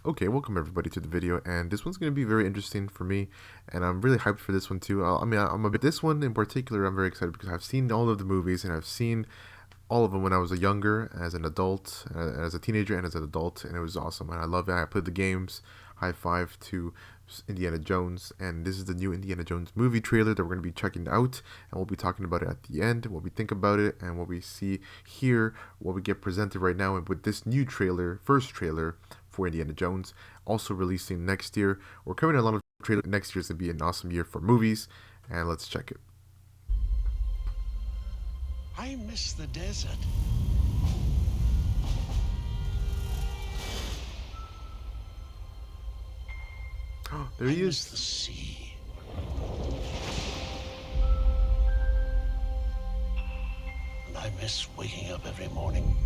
Okay, welcome everybody to the video, and this one's going to be very interesting for me, and I'm really hyped for this one too. I'm a bit, this one in particular, I'm very excited because I've seen all of the movies, and I've seen all of them when I was a younger, as an adult, as a teenager, and as an adult, and it was awesome, and I love it. I played the games. High five to Indiana Jones, and this is the new Indiana Jones movie trailer that we're going to be checking out, and we'll be talking about it at the end, what we think about it, and what we see here, what we get presented right now, and with this new trailer, first trailer for Indiana Jones, also releasing next year. We're covering a lot of trailers. Next year is going to be an awesome year for movies, and let's check it. I miss the desert. There he miss is. The sea. And I miss waking up every morning,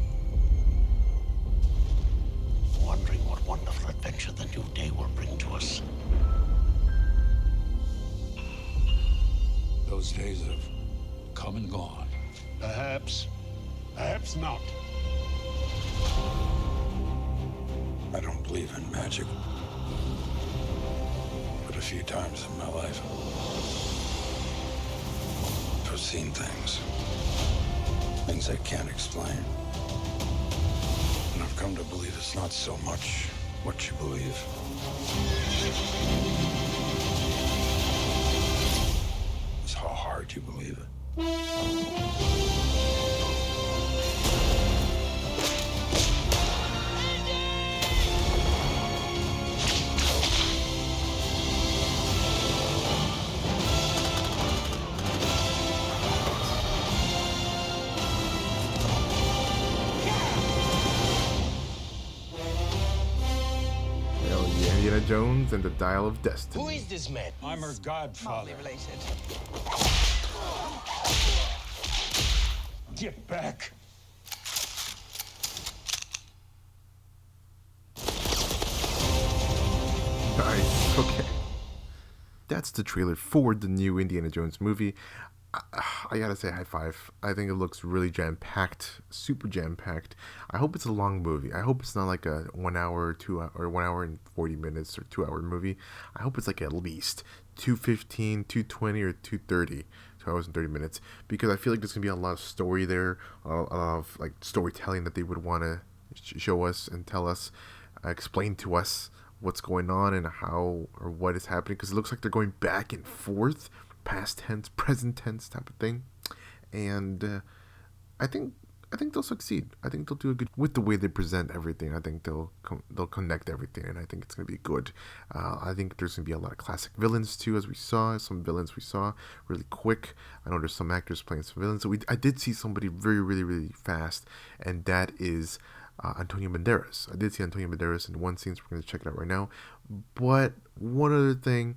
wondering what wonderful adventure the new day will bring to us. Those days have come and gone. Perhaps not. I don't believe in magic. But a few times in my life, I've seen things I can't explain. And I've come to believe it's not so much what you believe. It's how hard you believe it. Indiana Jones and the Dial of Destiny. Who is this man? I'm her godfather. Related. Get back! Nice. Okay. That's the trailer for the new Indiana Jones movie. I gotta say, high five. I think it looks really jam-packed, super jam-packed. I hope it's a long movie. I hope it's not like a 1 hour, 2 hour, or 1 hour and 40 minutes or 2 hour movie. I hope it's like at least 2:15, 2:20, or 2:30. 2 hours and 30 minutes, because I feel like there's gonna be a lot of story there, a lot of like storytelling that they would want to show us and tell us, explain to us what's going on and how or what is happening, because it looks like they're going back and forth, past tense, present tense type of thing, and I think they'll succeed. I think they'll do a good with the way they present everything. I think they'll connect everything, and I think it's gonna be good. I think there's gonna be a lot of classic villains too, as we saw some villains we saw really quick. I know there's some actors playing some villains. So I did see somebody really fast, and that is Antonio Banderas. I did see Antonio Banderas in one scene, so we're gonna check it out right now. But one other thing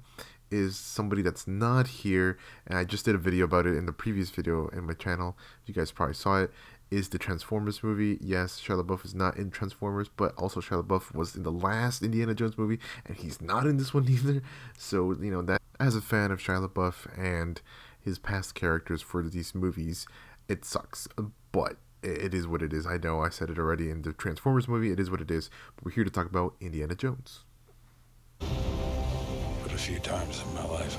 is somebody that's not here, and I just did a video about it in the previous video in my channel. You guys probably saw it. Is the Transformers movie. Yes, Shia LaBeouf is not in Transformers, but also Shia LaBeouf was in the last Indiana Jones movie, and he's not in this one either. So, you know, that as a fan of Shia LaBeouf and his past characters for these movies, it sucks. But it is what it is. I know I said it already in the Transformers movie. It is what it is. But we're here to talk about Indiana Jones. But a few times in my life,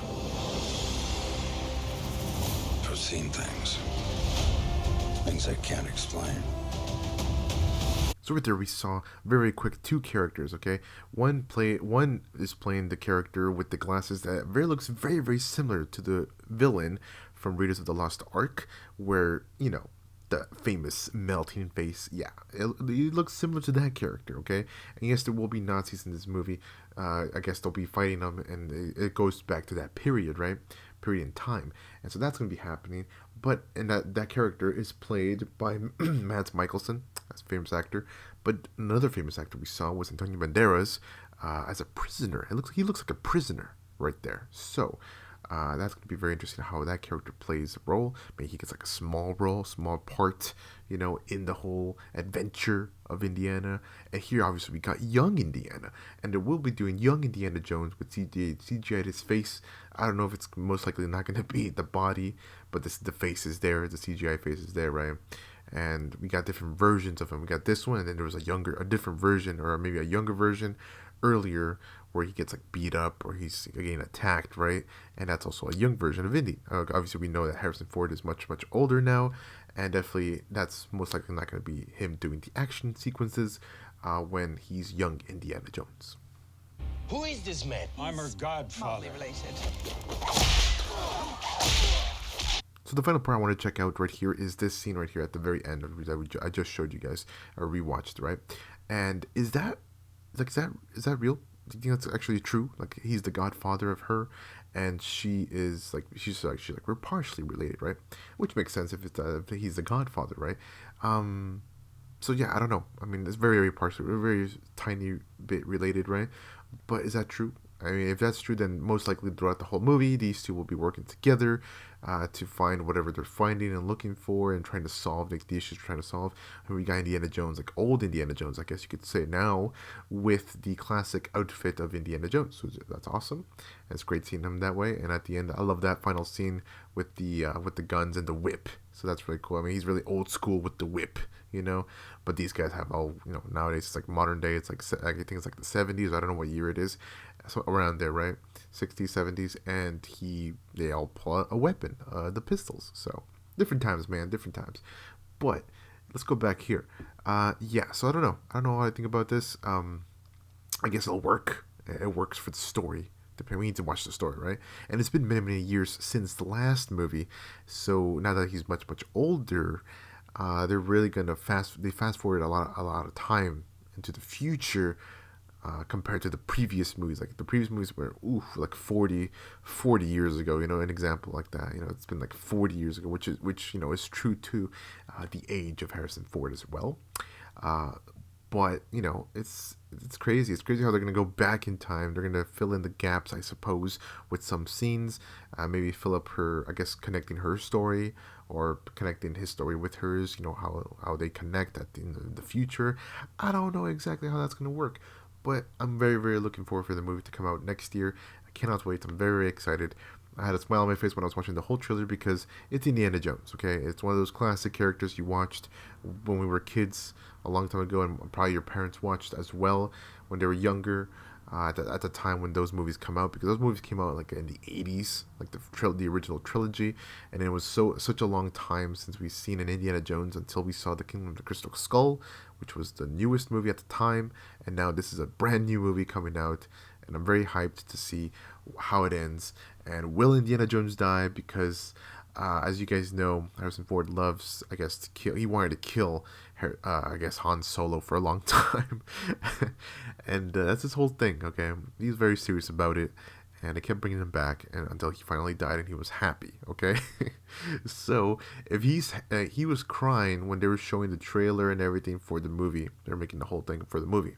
I've seen things I can't explain. So right there we saw very quick two characters, okay? One is playing the character with the glasses that looks very similar to the villain from Raiders of the Lost Ark, where, you know, the famous melting face. Yeah, it looks similar to that character, okay? And yes, there will be Nazis in this movie. I guess they'll be fighting them, and it goes back to that period, right? Period in time. And so that's going to be happening. But and that character is played by Mads Mikkelsen, that's a famous actor. But another famous actor we saw was Antonio Banderas as a prisoner. He looks like a prisoner right there. So that's going to be very interesting how that character plays a role. Maybe he gets like a small role, small part, you know, in the whole adventure of Indiana. And here, obviously, we got young Indiana. And they will be doing young Indiana Jones with CGI his face. I don't know if it's most likely not going to be the body, but the face is there. The CGI face is there, right? And we got different versions of him. We got this one, and then there was a different version, or maybe a younger version earlier, where he gets like beat up or he's getting attacked, right? And that's also a young version of Indy. Obviously, we know that Harrison Ford is much older now, and definitely that's most likely not going to be him doing the action sequences when he's young Indiana Jones. Who is this man? I'm her godfather. Related. So the final part I want to check out right here is this scene right here at the very end that I just showed you guys or rewatched, right? And is that real? Do you think that's actually true? Like he's the godfather of her, and she's like we're partially related, right? Which makes sense if he's the godfather, right? So yeah, I don't know. I mean, it's very partially, very tiny bit related, right? But is that true? I mean, if that's true, then most likely throughout the whole movie, these two will be working together to find whatever they're finding and looking for and trying to solve the issues they're trying to solve. And we got Indiana Jones, like old Indiana Jones, I guess you could say now, with the classic outfit of Indiana Jones. So that's awesome. And it's great seeing him that way. And at the end, I love that final scene with the guns and the whip. So that's really cool. I mean, he's really old school with the whip, you know. But these guys have all, you know, nowadays it's like modern day. It's like, I think it's like the 70s. I don't know what year it is. So around there, right? 60s, 70s. And they all pull out a weapon, the pistols. So different times, man, different times. But let's go back here. Yeah, so I don't know. I don't know what I think about this. I guess it'll work. It works for the story. We need to watch the story, right? And it's been many years since the last movie, so now that he's much older, they're really gonna fast forward a lot of time into the future compared to the previous movies. Like the previous movies were like 40 years ago, you know, an example like that. You know, it's been like 40 years ago, which you know is true to the age of Harrison Ford as well. But, you know, it's crazy. It's crazy how they're going to go back in time. They're going to fill in the gaps, I suppose, with some scenes. Maybe fill up her, I guess, connecting her story or connecting his story with hers. You know, how they connect in the future. I don't know exactly how that's going to work. But I'm very looking forward for the movie to come out next year. I cannot wait. I'm very excited. I had a smile on my face when I was watching the whole trailer because it's Indiana Jones, okay? It's one of those classic characters you watched when we were kids a long time ago, and probably your parents watched as well when they were younger, at the time when those movies come out, because those movies came out like in the 80s, like the original trilogy, and it was such a long time since we've seen an Indiana Jones until we saw the Kingdom of the Crystal Skull, which was the newest movie at the time, and now this is a brand new movie coming out, and I'm very hyped to see how it ends. And will Indiana Jones die? Because as you guys know, Harrison Ford loves, I guess, to kill. He wanted to kill, I guess, Han Solo for a long time, and that's his whole thing. Okay, he's very serious about it, and I kept bringing him back, and until he finally died, and he was happy. Okay, so if he was crying when they were showing the trailer and everything for the movie. They were making the whole thing for the movie.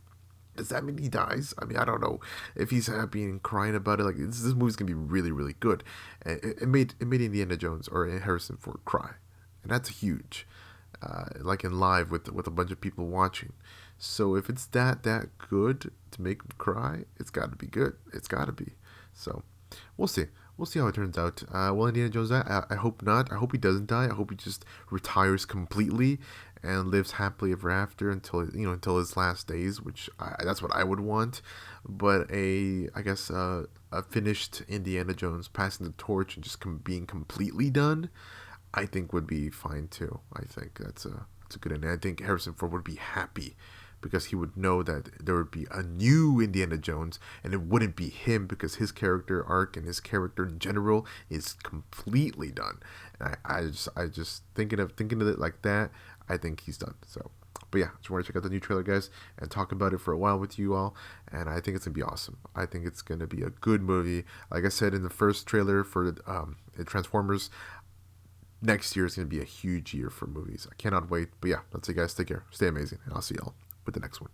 Does that mean he dies? I mean, I don't know if he's happy and crying about it. Like this movie's gonna be really good. It made Indiana Jones or Harrison Ford cry, and that's huge. Like in live with a bunch of people watching. So if it's that good to make him cry, it's got to be good. It's got to be. So we'll see. We'll see how it turns out. Will Indiana Jones die? I hope not. I hope he doesn't die. I hope he just retires completely and lives happily ever after until his last days, which that's what I would want. But I guess a finished Indiana Jones passing the torch and just being completely done, I think would be fine too. I think that's a good ending. I think Harrison Ford would be happy because he would know that there would be a new Indiana Jones, and it wouldn't be him because his character arc and his character in general is completely done. And I just thinking of it like that, I think he's done. So, but yeah, just want to check out the new trailer, guys, and talk about it for a while with you all. And I think it's gonna be awesome. I think it's gonna be a good movie. Like I said in the first trailer for Transformers, next year is gonna be a huge year for movies. I cannot wait. But yeah, that's it, guys. Take care. Stay amazing, and I'll see y'all with the next one.